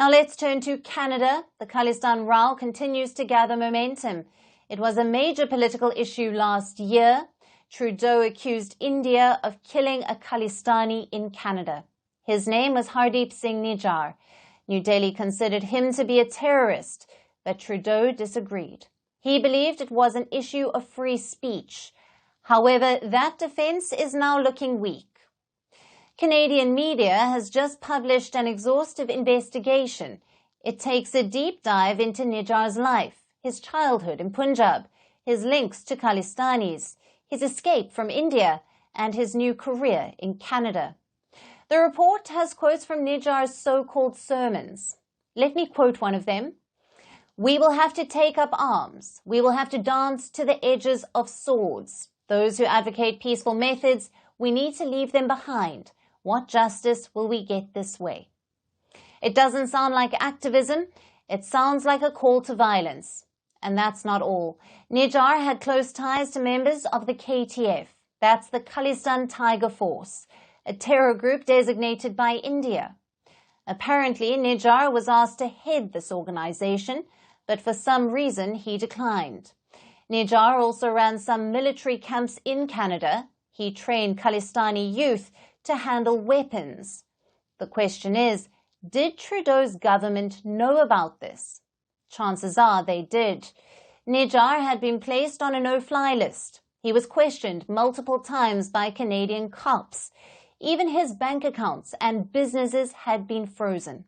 Now let's turn to Canada. The Khalistan row continues to gather momentum. It was a major political issue last year. Trudeau accused India of killing a Khalistani in Canada. His name was Hardeep Singh Nijjar. New Delhi considered him to be a terrorist, but Trudeau disagreed. He believed it was an issue of free speech. However, that defense is now looking weak. Canadian media has just published an exhaustive investigation. It takes a deep dive into Nijjar's life, his childhood in Punjab, his links to Khalistanis, his escape from India, and his new career in Canada. The report has quotes from Nijjar's so-called sermons. Let me quote one of them. "We will have to take up arms. We will have to dance to the edges of swords. Those who advocate peaceful methods, we need to leave them behind. What justice will we get this way?" It doesn't sound like activism. It sounds like a call to violence. And that's not all. Nijjar had close ties to members of the KTF. That's the Khalistan Tiger Force, a terror group designated by India. Apparently, Nijjar was asked to head this organization, but for some reason he declined. Nijjar also ran some military camps in Canada. He trained Khalistani youth to handle weapons. The question is, did Trudeau's government know about this? Chances are they did. Nijjar had been placed on a no-fly list. He was questioned multiple times by Canadian cops. Even his bank accounts and businesses had been frozen.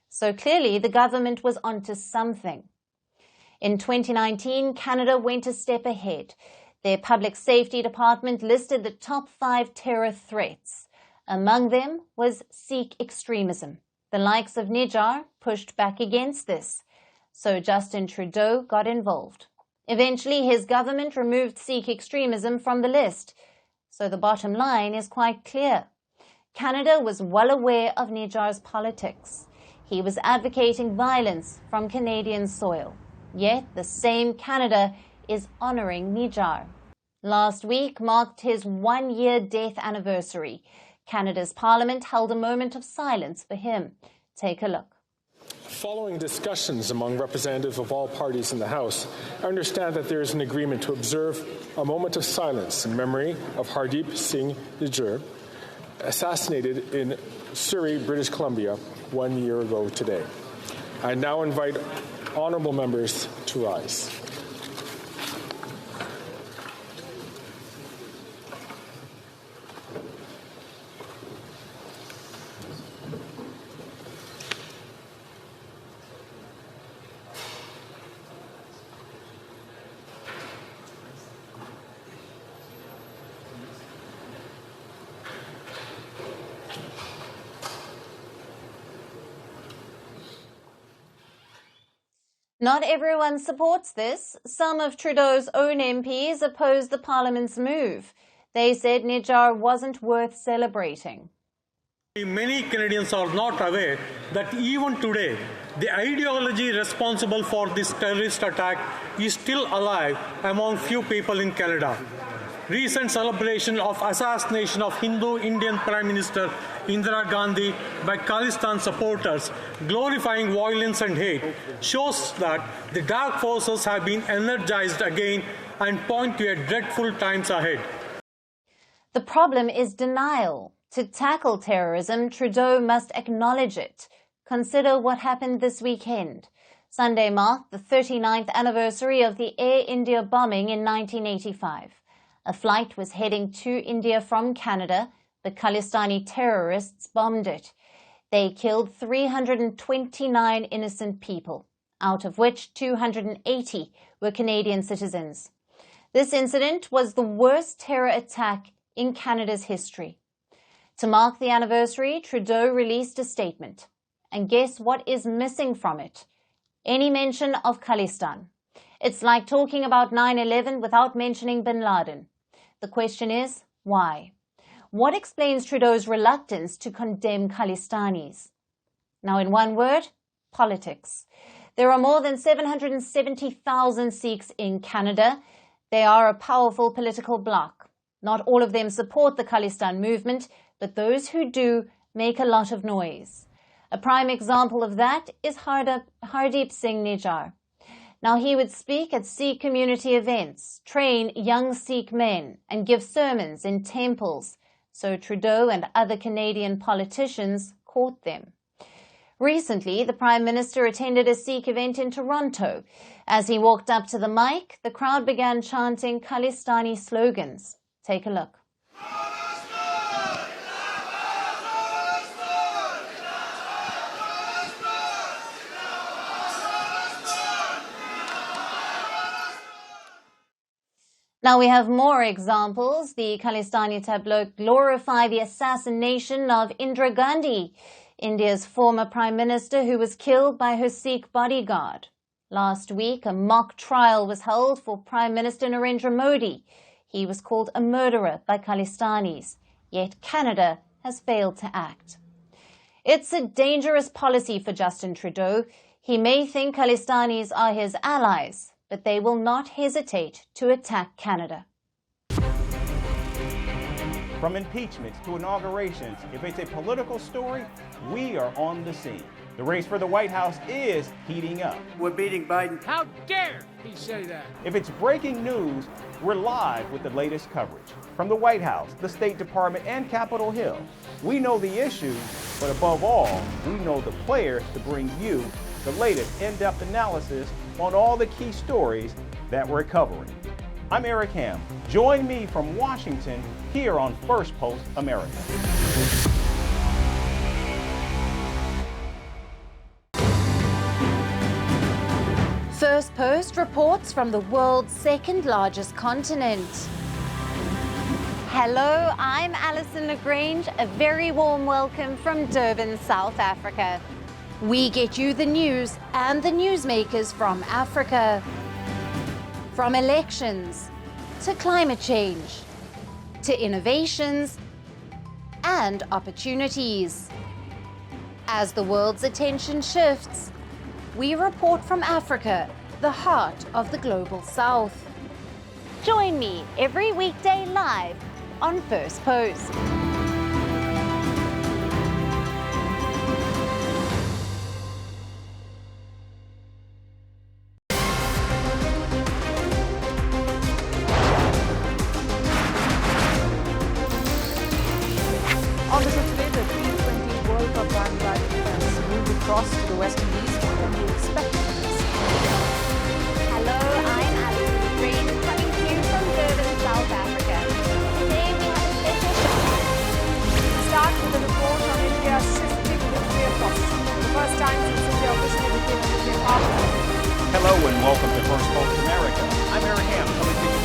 So clearly the government was onto something. In 2019, Canada went a step ahead. Their public safety department listed the top 5 terror threats. Among them was Sikh extremism. The likes of Nijjar pushed back against this. So Justin Trudeau got involved. Eventually, his government removed Sikh extremism from the list. So the bottom line is quite clear. Canada was well aware of Nijjar's politics. He was advocating violence from Canadian soil. Yet the same Canada is honouring Nijjar. Last week marked his 1-year death anniversary. Canada's Parliament held a moment of silence for him. Take a look. Following discussions among representatives of all parties in the House, I understand that there is an agreement to observe a moment of silence in memory of Hardeep Singh Nijjar, assassinated in Surrey, British Columbia, 1 year ago today. I now invite honourable members to rise. Not everyone supports this. Some of Trudeau's own MPs opposed the Parliament's move. They said Nijjar wasn't worth celebrating. Many Canadians are not aware that even today, the ideology responsible for this terrorist attack is still alive among few people in Canada. Recent celebration of assassination of Hindu Indian Prime Minister Indira Gandhi by Khalistan supporters, glorifying violence and hate, shows that the dark forces have been energized again and point to a dreadful times ahead. The problem is denial. To tackle terrorism, Trudeau must acknowledge it. Consider what happened this weekend. Sunday marked the 39th anniversary of the Air India bombing in 1985. A flight was heading to India from Canada. The Khalistani terrorists bombed it. They killed 329 innocent people, out of which 280 were Canadian citizens. This incident was the worst terror attack in Canada's history. To mark the anniversary, Trudeau released a statement. And guess what is missing from it? Any mention of Khalistan. It's like talking about 9/11 without mentioning bin Laden. The question is, why? What explains Trudeau's reluctance to condemn Khalistanis? Now, in one word, politics. There are more than 770,000 Sikhs in Canada. They are a powerful political bloc. Not all of them support the Khalistan movement, but those who do make a lot of noise. A prime example of that is Hardeep Singh Nijjar. Now, he would speak at Sikh community events, train young Sikh men, and give sermons in temples, so Trudeau and other Canadian politicians caught them. Recently, the Prime Minister attended a Sikh event in Toronto. As he walked up to the mic, the crowd began chanting Khalistani slogans. Take a look. Now we have more examples. The Khalistani tableau glorify the assassination of Indira Gandhi, India's former Prime Minister who was killed by her Sikh bodyguard. Last week, a mock trial was held for Prime Minister Narendra Modi. He was called a murderer by Khalistanis, yet Canada has failed to act. It's a dangerous policy for Justin Trudeau. He may think Khalistanis are his allies, but they will not hesitate to attack Canada. From impeachments to inaugurations, if it's a political story, we are on the scene. The race for the White House is heating up. We're beating Biden. How dare he say that? If it's breaking news, we're live with the latest coverage. From the White House, the State Department, and Capitol Hill, we know the issues, but above all, we know the players to bring you the latest in-depth analysis on all the key stories that we're covering. I'm Eric Ham. Join me from Washington here on Firstpost America. Firstpost reports from the world's second largest continent. Hello, I'm Alyson Le Grange. A very warm welcome from Durban, South Africa. We get you the news and the newsmakers from Africa. From elections to climate change to innovations and opportunities. As the world's attention shifts, we report from Africa, the heart of the global South. Join me every weekday live on Firstpost. Obviously today, the T20 World Cup bandwagon has moved across to the West Indies. What can we expect from this? Hello, I'm Alyson Le Grange, coming to you from Durban, South Africa. Today we have a special show. We start with a report on India's shifting nuclear posture. The first time since India officially became a nuclear power. Hello and welcome to Firstpost America. I'm Eric Ham, coming to you